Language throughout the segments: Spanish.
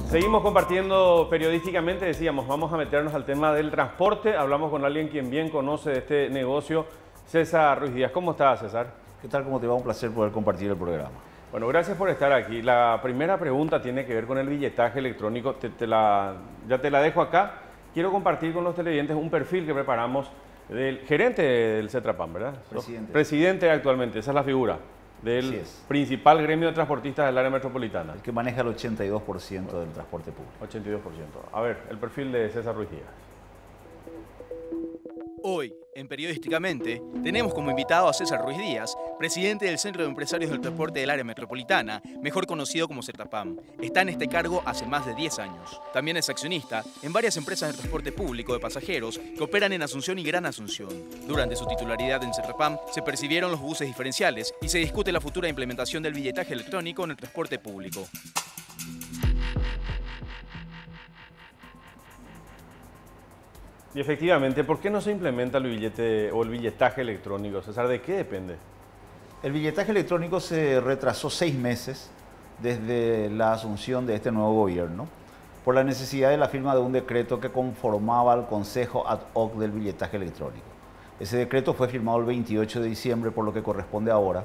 Seguimos compartiendo periodísticamente, decíamos, vamos a meternos al tema del transporte. Hablamos con alguien quien bien conoce de este negocio, César Ruiz Díaz. ¿Cómo estás, César? ¿Qué tal? ¿Cómo te va? Un placer poder compartir el programa. Bueno, gracias por estar aquí. La primera pregunta tiene que ver con el billetaje electrónico. Ya te la dejo acá. Quiero compartir con los televidentes un perfil que preparamos del gerente del Cetrapam, ¿verdad? Presidente actualmente, esa es la figura del principal gremio de transportistas del área metropolitana. El que maneja el 82% del transporte público. 82%. A ver, el perfil de César Ruiz Díaz. Hoy, en Periodísticamente, tenemos como invitado a César Ruiz Díaz, presidente del Centro de Empresarios del Transporte del Área Metropolitana, mejor conocido como Cetrapam. Está en este cargo hace más de 10 años. También es accionista en varias empresas de transporte público de pasajeros que operan en Asunción y Gran Asunción. Durante su titularidad en Cetrapam se percibieron los buses diferenciales y se discute la futura implementación del billetaje electrónico en el transporte público. Y efectivamente, ¿por qué no se implementa el billete o el billetaje electrónico, César? ¿De qué depende? El billetaje electrónico se retrasó 6 meses desde la asunción de este nuevo gobierno por la necesidad de la firma de un decreto que conformaba el Consejo Ad Hoc del Billetaje Electrónico. Ese decreto fue firmado el 28 de diciembre, por lo que corresponde ahora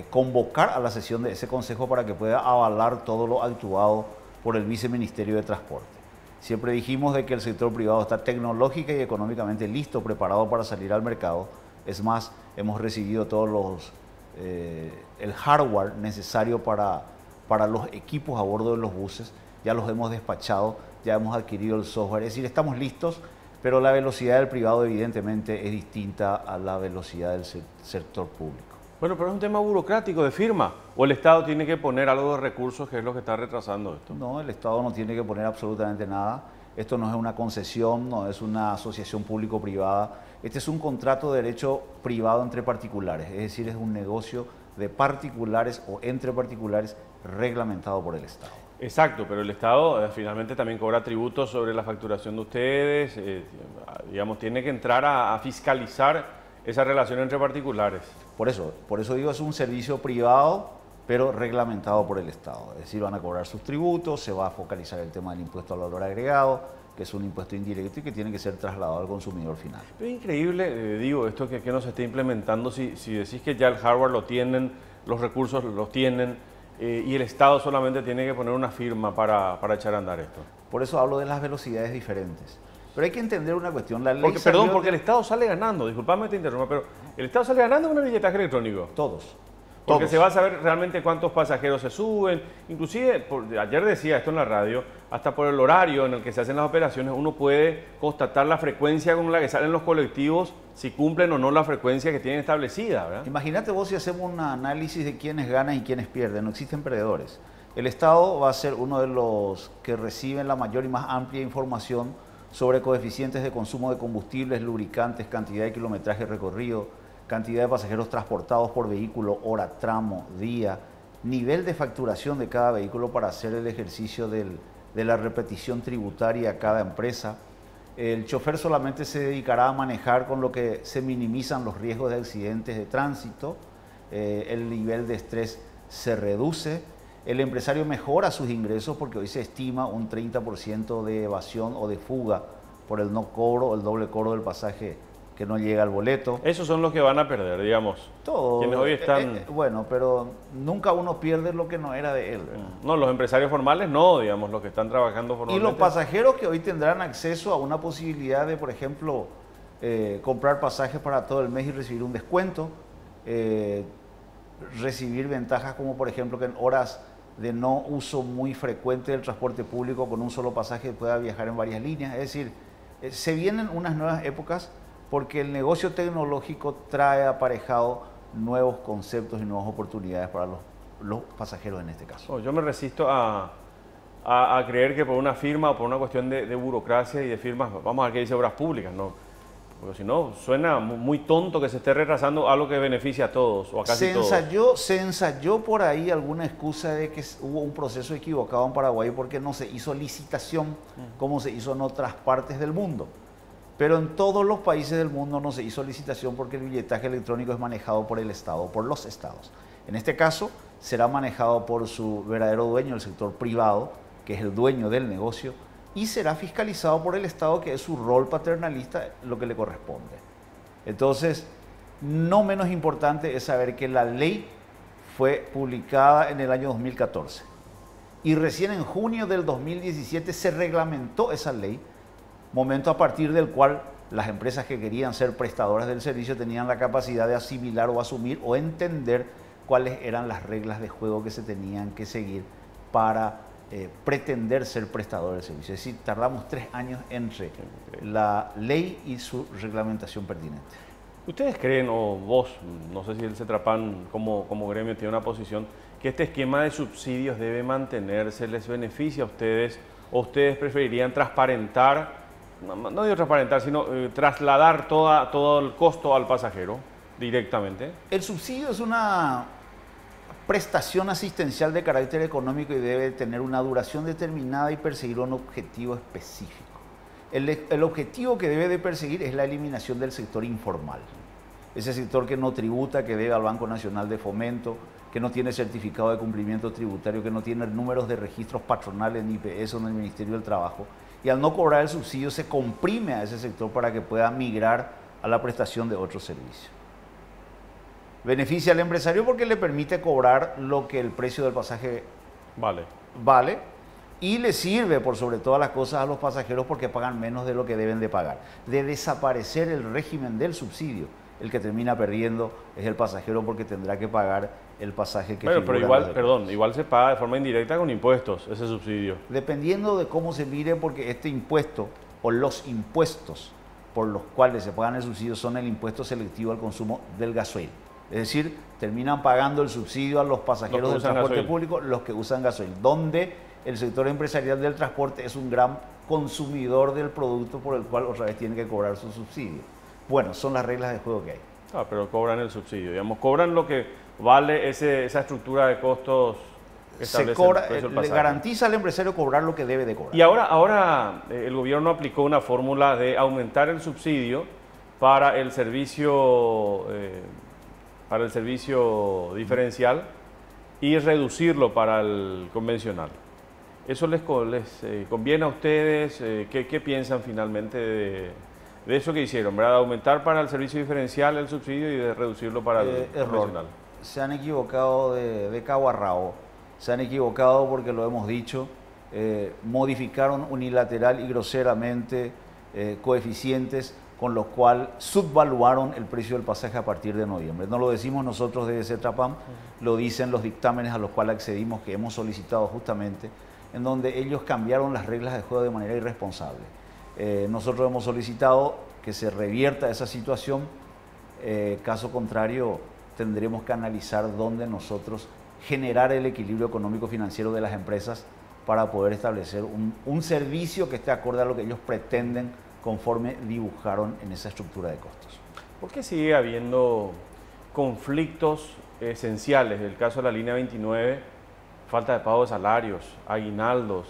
convocar a la sesión de ese Consejo para que pueda avalar todo lo actuado por el Viceministerio de Transporte. Siempre dijimos de que el sector privado está tecnológica y económicamente listo, preparado para salir al mercado. Es más, hemos recibido todos el hardware necesario para los equipos a bordo de los buses. Ya los hemos despachado, ya hemos adquirido el software. Es decir, estamos listos, pero la velocidad del privado evidentemente es distinta a la velocidad del sector público. Bueno, pero es un tema burocrático de firma. ¿O el Estado tiene que poner algo de recursos, que es lo que está retrasando esto? No, el Estado no tiene que poner absolutamente nada. Esto no es una concesión, no es una asociación público-privada. Este es un contrato de derecho privado entre particulares. Es decir, es un negocio de particulares o entre particulares reglamentado por el Estado. Exacto, pero el Estado finalmente también cobra tributos sobre la facturación de ustedes. Digamos, tiene que entrar a fiscalizar esa relación entre particulares. Por eso digo, es un servicio privado, pero reglamentado por el Estado. Es decir, van a cobrar sus tributos, se va a focalizar el tema del impuesto al valor agregado, que es un impuesto indirecto y que tiene que ser trasladado al consumidor final. Es increíble, digo, esto que no se está implementando, si decís que ya el hardware lo tienen, los recursos los tienen, y el Estado solamente tiene que poner una firma para echar a andar esto. Por eso hablo de las velocidades diferentes. Pero hay que entender una cuestión. La ley porque el Estado sale ganando, disculpame que te interrumpa, pero el Estado sale ganando con el billetaje electrónico. Todos. Porque se va a saber realmente cuántos pasajeros se suben. Inclusive, ayer decía esto en la radio, hasta por el horario en el que se hacen las operaciones, uno puede constatar la frecuencia con la que salen los colectivos, si cumplen o no la frecuencia que tienen establecida, ¿verdad? Imagínate vos si hacemos un análisis de quiénes ganan y quiénes pierden. No existen perdedores. El Estado va a ser uno de los que reciben la mayor y más amplia información sobre coeficientes de consumo de combustibles, lubricantes, cantidad de kilometraje recorrido, cantidad de pasajeros transportados por vehículo, hora, tramo, día, nivel de facturación de cada vehículo para hacer el ejercicio de la repetición tributaria a cada empresa. El chofer solamente se dedicará a manejar con lo que se minimizan los riesgos de accidentes de tránsito, el nivel de estrés se reduce, el empresario mejora sus ingresos porque hoy se estima un 30% de evasión o de fuga por el no cobro o el doble cobro del pasaje que no llega al boleto. Esos son los que van a perder, digamos. Todos. Quienes hoy están... bueno, pero nunca uno pierde lo que no era de él, ¿verdad? No, los empresarios formales no, digamos, los que están trabajando formalmente. Y los pasajeros que hoy tendrán acceso a una posibilidad de, por ejemplo, comprar pasajes para todo el mes y recibir un descuento, recibir ventajas como, por ejemplo, que en horas de no uso muy frecuente del transporte público con un solo pasaje pueda viajar en varias líneas. Es decir, se vienen unas nuevas épocas porque el negocio tecnológico trae aparejado nuevos conceptos y nuevas oportunidades para los pasajeros en este caso. Yo me resisto a creer que por una firma o por una cuestión de burocracia y de firmas, vamos a ver qué dice Obras Públicas, ¿no? Porque si no, suena muy tonto que se esté retrasando algo que beneficia a todos o a casi todos. Se ensayó por ahí alguna excusa de que hubo un proceso equivocado en Paraguay porque no se hizo licitación como se hizo en otras partes del mundo. Pero en todos los países del mundo no se hizo licitación porque el billetaje electrónico es manejado por el Estado, por los estados. En este caso será manejado por su verdadero dueño, el sector privado, que es el dueño del negocio, y será fiscalizado por el Estado, que es su rol paternalista, lo que le corresponde. Entonces, no menos importante es saber que la ley fue publicada en el año 2014 y recién en junio del 2017 se reglamentó esa ley, momento a partir del cual las empresas que querían ser prestadoras del servicio tenían la capacidad de asimilar o asumir o entender cuáles eran las reglas de juego que se tenían que seguir para pretender ser prestador del servicio. Es decir, tardamos 3 años entre la ley y su reglamentación pertinente. ¿Ustedes creen, o vos, no sé si el CETRAPAM como gremio tiene una posición, que este esquema de subsidios debe mantenerse, les beneficia a ustedes, o ustedes preferirían transparentar, no digo transparentar, sino trasladar todo el costo al pasajero directamente? El subsidio es una prestación asistencial de carácter económico y debe tener una duración determinada y perseguir un objetivo específico. El objetivo que debe de perseguir es la eliminación del sector informal. Ese sector que no tributa, que debe al Banco Nacional de Fomento, que no tiene certificado de cumplimiento tributario, que no tiene números de registros patronales ni IPS o en el Ministerio del Trabajo. Y al no cobrar el subsidio se comprime a ese sector para que pueda migrar a la prestación de otros servicios. Beneficia al empresario porque le permite cobrar lo que el precio del pasaje vale y le sirve por sobre todas las cosas a los pasajeros porque pagan menos de lo que deben de pagar. De desaparecer el régimen del subsidio, el que termina perdiendo es el pasajero porque tendrá que pagar el pasaje que pero igual se paga de forma indirecta con impuestos ese subsidio. Dependiendo de cómo se mire, porque este impuesto o los impuestos por los cuales se pagan el subsidio son el impuesto selectivo al consumo del gasoil. Es decir, terminan pagando el subsidio a los pasajeros del transporte público, los que usan gasoil, donde el sector empresarial del transporte es un gran consumidor del producto por el cual otra vez tiene que cobrar su subsidio. Bueno, son las reglas de juego que hay. Pero cobran el subsidio, digamos, cobran lo que vale esa estructura de costos que establece el pasaje. Le garantiza al empresario cobrar lo que debe de cobrar. Y ahora el gobierno aplicó una fórmula de aumentar el subsidio para el servicio diferencial y reducirlo para el convencional. ¿Eso les conviene a ustedes? ¿Qué piensan finalmente de eso que hicieron, ¿verdad? De aumentar para el servicio diferencial el subsidio y de reducirlo para el convencional. Se han equivocado de cabo a rabo. Se han equivocado porque lo hemos dicho, modificaron unilateral y groseramente coeficientes con lo cual subvaluaron el precio del pasaje a partir de noviembre. No lo decimos nosotros desde CETRAPAM, lo dicen los dictámenes a los cuales accedimos, que hemos solicitado justamente, en donde ellos cambiaron las reglas de juego de manera irresponsable. Nosotros hemos solicitado que se revierta esa situación, caso contrario tendremos que analizar dónde nosotros generar el equilibrio económico-financiero de las empresas para poder establecer un servicio que esté acorde a lo que ellos pretenden conforme dibujaron en esa estructura de costos. ¿Por qué sigue habiendo conflictos esenciales? El caso de la línea 29, falta de pago de salarios, aguinaldos,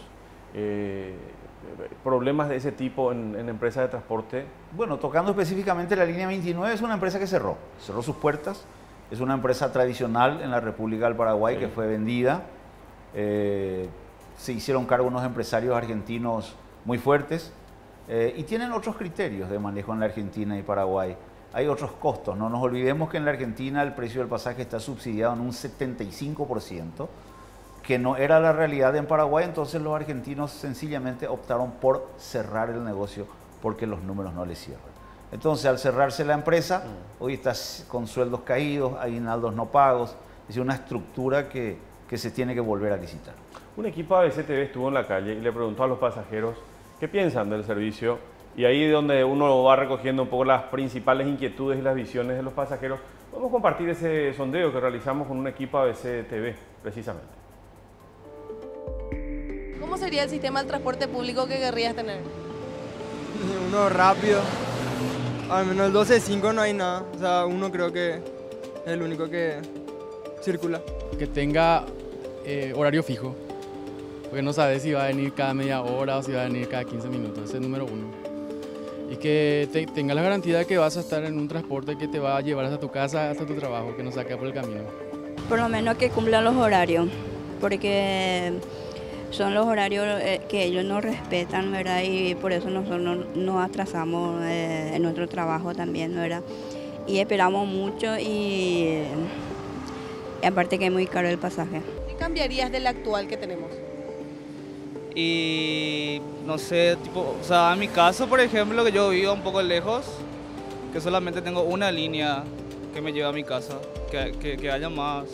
problemas de ese tipo en empresas de transporte. Bueno, tocando específicamente la línea 29, es una empresa que cerró sus puertas, es una empresa tradicional en la República del Paraguay, sí, que fue vendida, se hicieron cargo unos empresarios argentinos muy fuertes, y tienen otros criterios de manejo en la Argentina y Paraguay. Hay otros costos, no nos olvidemos que en la Argentina el precio del pasaje está subsidiado en un 75%, que no era la realidad en Paraguay, entonces los argentinos sencillamente optaron por cerrar el negocio porque los números no les cierran. Entonces, al cerrarse la empresa, hoy está con sueldos caídos, aguinaldos no pagos, es decir, una estructura que se tiene que volver a licitar. Un equipo ABCTV estuvo en la calle y le preguntó a los pasajeros qué piensan del servicio, y ahí es donde uno va recogiendo un poco las principales inquietudes y las visiones de los pasajeros. Vamos a compartir ese sondeo que realizamos con un equipo ABCTV, precisamente. ¿Cómo sería el sistema del transporte público que querrías tener? Uno rápido, al menos el 12.5 no hay nada, o sea, uno creo que es el único que circula. Que tenga horario fijo, porque no sabes si va a venir cada media hora o si va a venir cada 15 minutos, ese es el número uno. Y que tenga la garantía de que vas a estar en un transporte que te va a llevar hasta tu casa, hasta tu trabajo, que no saque por el camino. Por lo menos que cumplan los horarios, porque son los horarios que ellos no respetan, ¿verdad? Y por eso nosotros nos atrasamos en nuestro trabajo también, ¿verdad? Y esperamos mucho y aparte que es muy caro el pasaje. ¿Qué cambiarías del actual que tenemos? Y no sé, tipo, o sea, en mi caso, por ejemplo, que yo vivo un poco lejos, que solamente tengo una línea que me lleva a mi casa, que haya más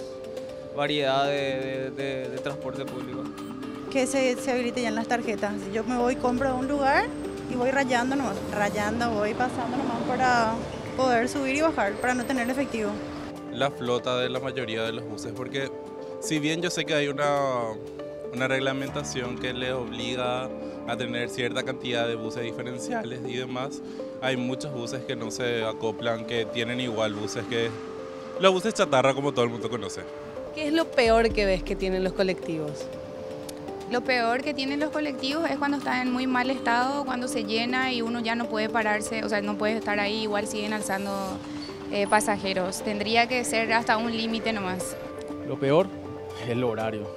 variedad de transporte público. Que se habilite ya en las tarjetas. Yo me voy, compro a un lugar y voy rayando nomás, voy pasando nomás para poder subir y bajar, para no tener efectivo. La flota de la mayoría de los buses, porque si bien yo sé que hay una reglamentación que les obliga a tener cierta cantidad de buses diferenciales y demás, hay muchos buses que no se acoplan, que tienen igual buses que los buses chatarra como todo el mundo conoce. ¿Qué es lo peor que ves que tienen los colectivos? Lo peor que tienen los colectivos es cuando están en muy mal estado, cuando se llena y uno ya no puede pararse, o sea, no puede estar ahí, igual siguen alzando pasajeros. Tendría que ser hasta un límite nomás. Lo peor es el horario.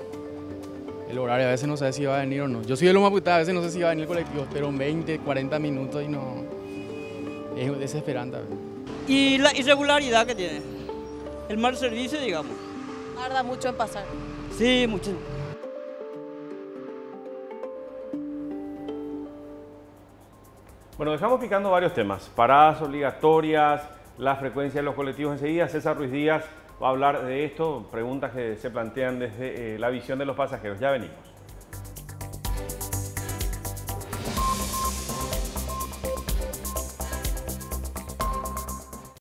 El horario a veces no sé si va a venir o no. Yo soy de Loma Puta, a veces no sé si va a venir el colectivo, pero en 20, 40 minutos y no... Es desesperante. Y la irregularidad que tiene. El mal servicio, digamos. Tarda mucho en pasar. Sí, mucho. Bueno, dejamos picando varios temas. Paradas obligatorias, la frecuencia de los colectivos enseguida. César Ruiz Díaz va a hablar de esto, preguntas que se plantean desde la visión de los pasajeros. Ya venimos.